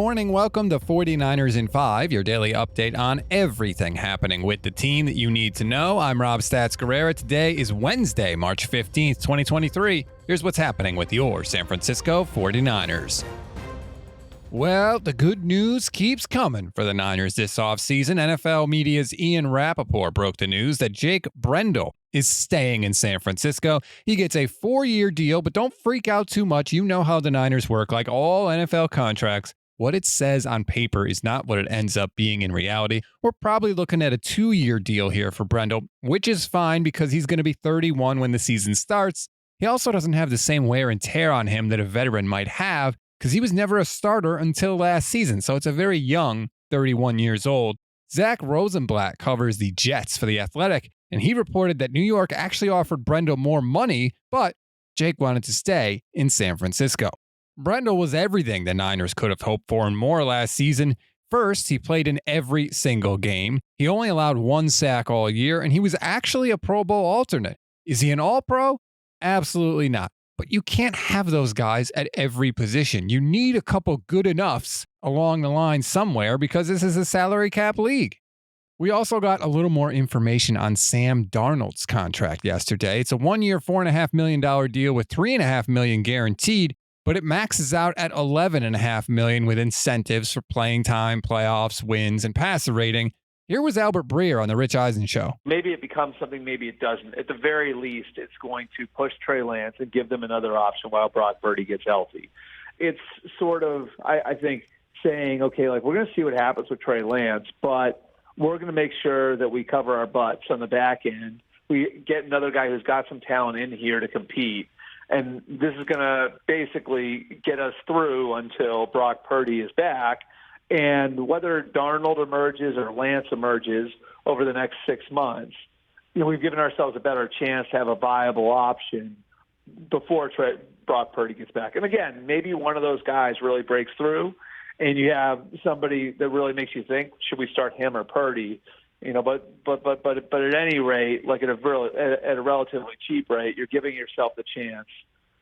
morning. Welcome to 49ers in 5, your daily update on everything happening with the team that you need to know. I'm Rob Stats Guerrera. Today is Wednesday, March 15th, 2023. Here's what's happening with your San Francisco 49ers. Well, the good news keeps coming for the Niners this offseason. NFL media's Ian Rappaport broke the news that Jake Brendel is staying in San Francisco. He gets a 4-year deal, but don't freak out too much. You know how the Niners work. Like all NFL contracts, what it says on paper is not what it ends up being in reality. We're probably looking at a 2-year deal here for Brendel, which is fine because he's going to be 31 when the season starts. He also doesn't have the same wear and tear on him that a veteran might have because he was never a starter until last season. So it's a very young 31 years old. Zach Rosenblatt covers the Jets for The Athletic, and he reported that New York actually offered Brendel more money, but Jake wanted to stay in San Francisco. Brendel was everything the Niners could have hoped for and more last season. First, he played in every single game. He only allowed 1 sack all year, and he was actually a Pro Bowl alternate. Is he an All-Pro? Absolutely not. But you can't have those guys at every position. You need a couple good enoughs along the line somewhere because this is a salary cap league. We also got a little more information on Sam Darnold's contract yesterday. It's a 1-year, $4.5 million deal with $3.5 million guaranteed, but it maxes out at $11.5 million with incentives for playing time, playoffs, wins, and passer rating. Here was Albert Breer on the Rich Eisen Show. Maybe it becomes something, maybe it doesn't. At the very least, it's going to push Trey Lance and give them another option while Brock Purdy gets healthy. It's sort of, I think, saying, okay, like we're going to see what happens with Trey Lance, but we're going to make sure that we cover our butts on the back end. We get another guy who's got some talent in here to compete. And this is going to basically get us through until Brock Purdy is back. And whether Darnold emerges or Lance emerges over the next 6 months, we've given ourselves a better chance to have a viable option before Brock Purdy gets back. And again, maybe one of those guys really breaks through, and you have somebody that really makes you think, should we start him or Purdy? But at any rate, like at a relatively cheap rate, you're giving yourself the chance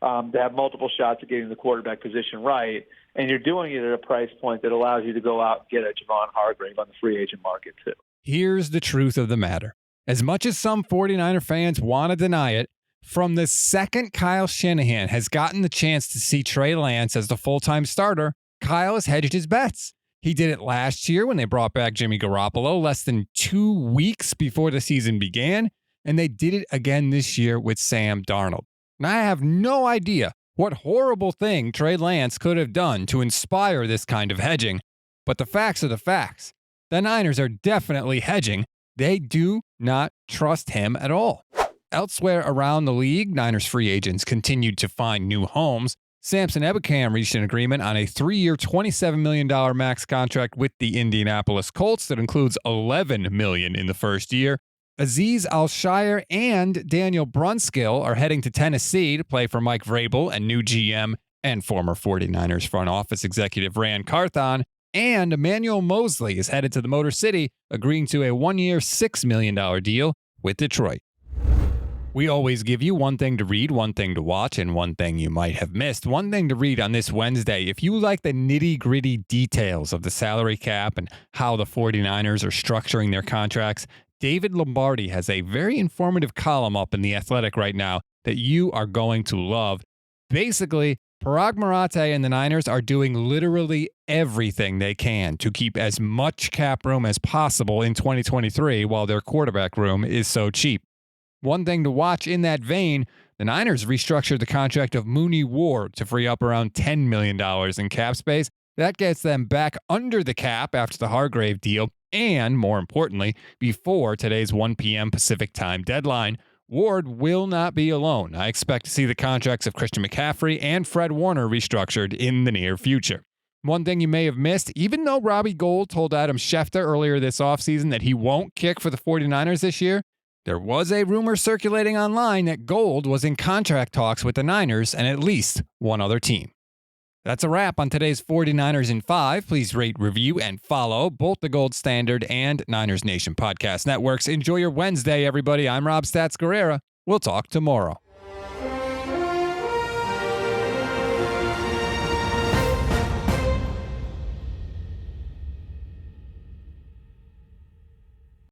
to have multiple shots at getting the quarterback position right, and you're doing it at a price point that allows you to go out and get a Javon Hargrave on the free agent market too. Here's the truth of the matter. As much as some 49er fans want to deny it, from the second Kyle Shanahan has gotten the chance to see Trey Lance as the full-time starter, Kyle has hedged his bets. He did it last year when they brought back Jimmy Garoppolo less than 2 weeks before the season began, and they did it again this year with Sam Darnold. And I have no idea what horrible thing Trey Lance could have done to inspire this kind of hedging, but the facts are the facts. The Niners are definitely hedging. They do not trust him at all. Elsewhere around the league, Niners free agents continued to find new homes. Samson Ebukam reached an agreement on a 3-year, $27 million max contract with the Indianapolis Colts that includes $11 million in the first year. Azeez Al-Shire and Daniel Brunskill are heading to Tennessee to play for Mike Vrabel and new GM and former 49ers front office executive Ran Carthon. And Emmanuel Mosley is headed to the Motor City, agreeing to a 1-year, $6 million deal with Detroit. We always give you one thing to read, one thing to watch, and one thing you might have missed. One thing to read on this Wednesday. If you like the nitty-gritty details of the salary cap and how the 49ers are structuring their contracts, David Lombardi has a very informative column up in The Athletic right now that you are going to love. Basically, Parag Marathe and the Niners are doing literally everything they can to keep as much cap room as possible in 2023 while their quarterback room is so cheap. One thing to watch in that vein, the Niners restructured the contract of Mooney Ward to free up around $10 million in cap space. That gets them back under the cap after the Hargrave deal, and more importantly, before today's 1 p.m. Pacific time deadline. Ward will not be alone. I expect to see the contracts of Christian McCaffrey and Fred Warner restructured in the near future. One thing you may have missed, even though Robbie Gould told Adam Schefter earlier this offseason that he won't kick for the 49ers this year, there was a rumor circulating online that Gould was in contract talks with the Niners and at least one other team. That's a wrap on today's 49ers in 5. Please rate, review, and follow both the Gold Standard and Niners Nation podcast networks. Enjoy your Wednesday, everybody. I'm Rob Stats Guerrera. We'll talk tomorrow.